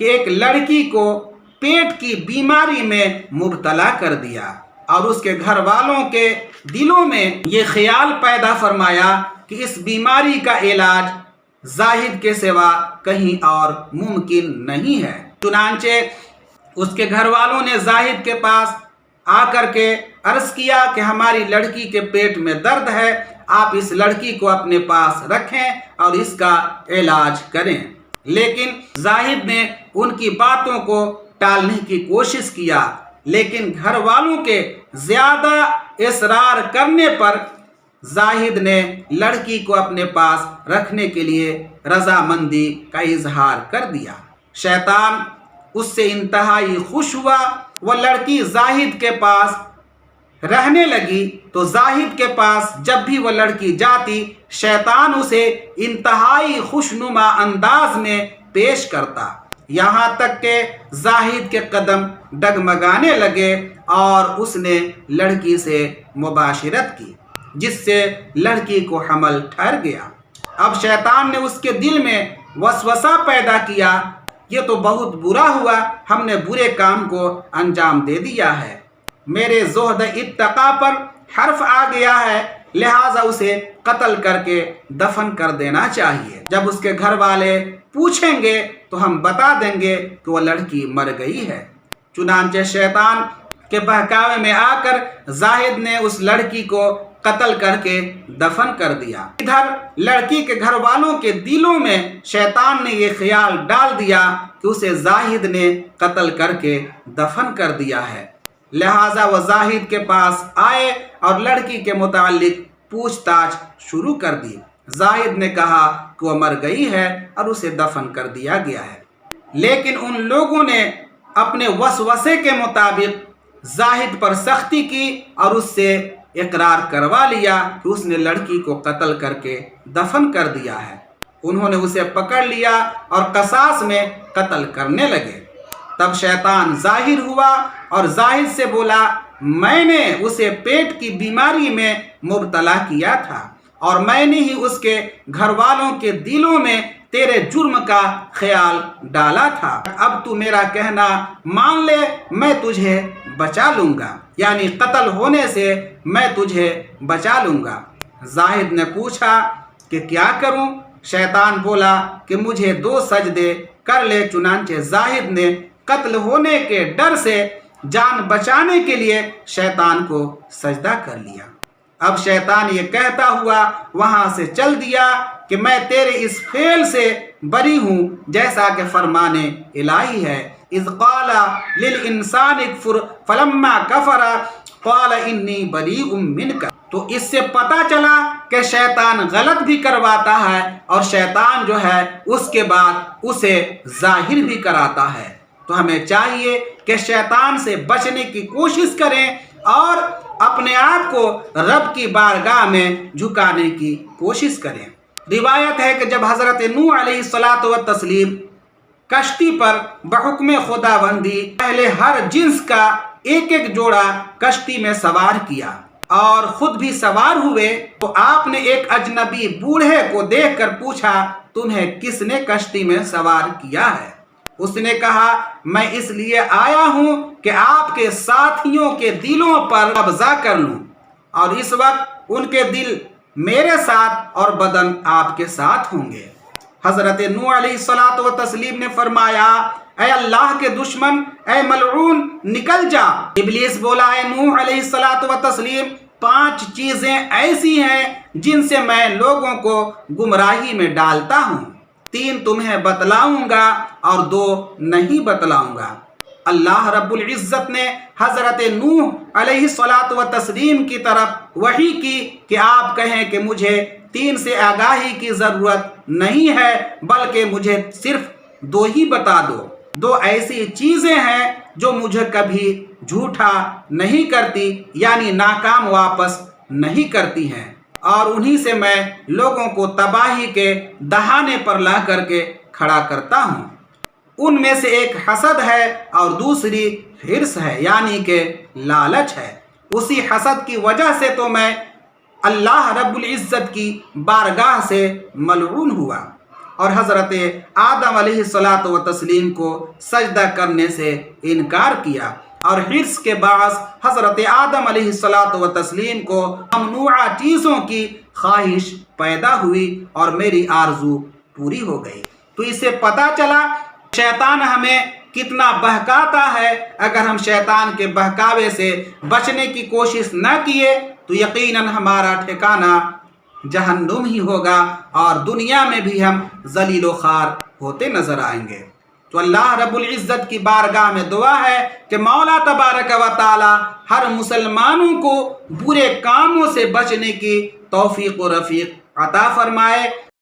کہ ایک لڑکی کو پیٹ کی بیماری میں مبتلا کر دیا اور اس کے گھر والوں کے دلوں میں یہ خیال پیدا فرمایا کہ اس بیماری کا علاج زاہد کے سوا کہیں اور ممکن نہیں ہے۔ چنانچہ اس کے گھر والوں نے زاہد کے پاس آ کر کے عرض کیا کہ ہماری لڑکی کے پیٹ میں درد ہے، آپ اس لڑکی کو اپنے پاس رکھیں اور اس کا علاج کریں۔ لیکن زاہد نے ان کی باتوں کو ٹالنے کی کوشش کیا، لیکن گھر والوں کے زیادہ اصرار کرنے پر زاہد نے لڑکی کو اپنے پاس رکھنے کے لیے رضامندی کا اظہار کر دیا۔ شیطان اس سے انتہائی خوش ہوا، وہ لڑکی زاہد کے پاس رہنے لگی تو زاہد کے پاس جب بھی وہ لڑکی جاتی شیطان اسے انتہائی خوشنما انداز میں پیش کرتا، یہاں تک کہ زاہد کے قدم ڈگمگانے لگے اور اس نے لڑکی سے مباشرت کی، جس سے لڑکی کو حمل ٹھہر گیا۔ اب شیطان نے اس کے دل میں وسوسہ پیدا کیا، یہ تو بہت برا ہوا، ہم نے برے کام کو انجام دے دیا ہے، میرے زہد اتقا پر حرف آ گیا ہے، لہٰذا اسے قتل کر کے دفن کر دینا چاہیے۔ جب اس کے گھر والے پوچھیں گے تو ہم بتا دیں گے کہ وہ لڑکی مر گئی ہے۔ چنانچہ شیطان کے بہکاوے میں آ کر زاہد نے اس لڑکی کو قتل کر کے دفن کر دیا۔ ادھر لڑکی کے گھر والوں کے دلوں میں شیطان نے یہ خیال ڈال دیا کہ اسے زاہد نے قتل کر کے دفن کر دیا ہے، لہٰذا وہ زاہد کے پاس آئے اور لڑکی کے متعلق پوچھ تاچھ شروع کر دی۔ زاہد نے کہا کہ وہ مر گئی ہے اور اسے دفن کر دیا گیا ہے، لیکن ان لوگوں نے اپنے وسوسے کے مطابق زاہد پر سختی کی اور اس سے اقرار کروا لیا کہ اس نے لڑکی کو قتل کر کے دفن کر دیا ہے۔ انہوں نے اسے پکڑ لیا اور قصاص میں قتل کرنے لگے۔ تب شیطان ظاہر ہوا اور زاہد سے بولا، میں نے اسے پیٹ کی بیماری میں مبتلا کیا تھا اور میں نے ہی اس کے گھر والوں کے دلوں میں تیرے جرم کا خیال ڈالا تھا، اب تو میرا کہنا مان لے، میں تجھے بچا لوں گا، یعنی قتل ہونے سے میں تجھے بچا لوں گا۔ زاہد نے پوچھا کہ کیا کروں؟ شیطان بولا کہ مجھے 2 سجدے کر لے۔ چنانچہ زاہد نے قتل ہونے کے ڈر سے جان بچانے کے لیے شیطان کو سجدہ کر لیا۔ اب شیطان یہ کہتا ہوا وہاں سے چل دیا کہ میں تیرے اس فعل سے بری ہوں، جیسا کہ فرمان الہی ہے، اذ قال للانسان اکفر فلما کفر قال انی بریء منک۔ تو اس سے پتہ چلا کہ شیطان غلط بھی کرواتا ہے اور شیطان جو ہے اس کے بعد اسے ظاہر بھی کراتا ہے۔ تو ہمیں چاہیے کہ شیطان سے بچنے کی کوشش کریں اور اپنے آپ کو رب کی بارگاہ میں جھکانے کی کوشش کریں۔ روایت ہے کہ جب حضرت نوح علیہ الصلاۃ والتسلیم کشتی پر بحکم خداوندی پہلے ہر جنس کا ایک جوڑا کشتی میں سوار کیا اور خود بھی سوار ہوئے، تو آپ نے ایک اجنبی بوڑھے کو دیکھ کر پوچھا، تمہیں کس نے کشتی میں سوار کیا ہے؟ اس نے کہا، میں اس لیے آیا ہوں کہ آپ کے ساتھیوں کے دلوں پر قبضہ کر لوں، اور اس وقت ان کے دل میرے ساتھ اور بدن آپ کے ساتھ ہوں گے۔ حضرت نوح علیہ الصلاۃ والتسلیم نے فرمایا، اے اللہ کے دشمن، اے ملعون، نکل جا۔ ابلیس بولا، اے نوح علیہ الصلاۃ والتسلیم، 5 چیزیں ایسی ہیں جن سے میں لوگوں کو گمراہی میں ڈالتا ہوں، 3 تمہیں بتلاؤں گا اور 2 نہیں بتلاؤں گا۔ اللہ رب العزت نے حضرت نوح علیہ الصلاۃ والتسلیم کی طرف وحی کی کہ آپ کہیں کہ مجھے 3 سے آگاہی کی ضرورت نہیں ہے، بلکہ مجھے صرف 2 ہی بتا دو۔ 2 ایسی چیزیں ہیں جو مجھے کبھی جھوٹا نہیں کرتی، یعنی ناکام واپس نہیں کرتی ہیں، اور انہی سے میں لوگوں کو تباہی کے دہانے پر لا کر کے کھڑا کرتا ہوں۔ ان میں سے ایک حسد ہے اور دوسری حرص ہے، یعنی کہ لالچ ہے۔ اسی حسد کی وجہ سے تو میں اللہ رب العزت کی بارگاہ سے ملعون ہوا، اور حضرت آدم علیہ الصلاۃ والتسلیم کو سجدہ کرنے سے انکار کیا، اور حرص کے باعث حضرت آدم علیہ الصلاۃ والتسلیم کو ممنوعہ چیزوں کی خواہش پیدا ہوئی اور میری آرزو پوری ہو گئی۔ تو اس سے پتہ چلا شیطان ہمیں کتنا بہکاتا ہے۔ اگر ہم شیطان کے بہکاوے سے بچنے کی کوشش نہ کیے تو یقیناً ہمارا ٹھکانہ جہنم ہی ہوگا، اور دنیا میں بھی ہم ذلیل و خوار ہوتے نظر آئیں گے۔ تو اللہ رب العزت کی بارگاہ میں دعا ہے کہ مولا تبارک و تعالی ہر مسلمانوں کو برے کاموں سے بچنے کی توفیق و رفیق عطا فرمائے۔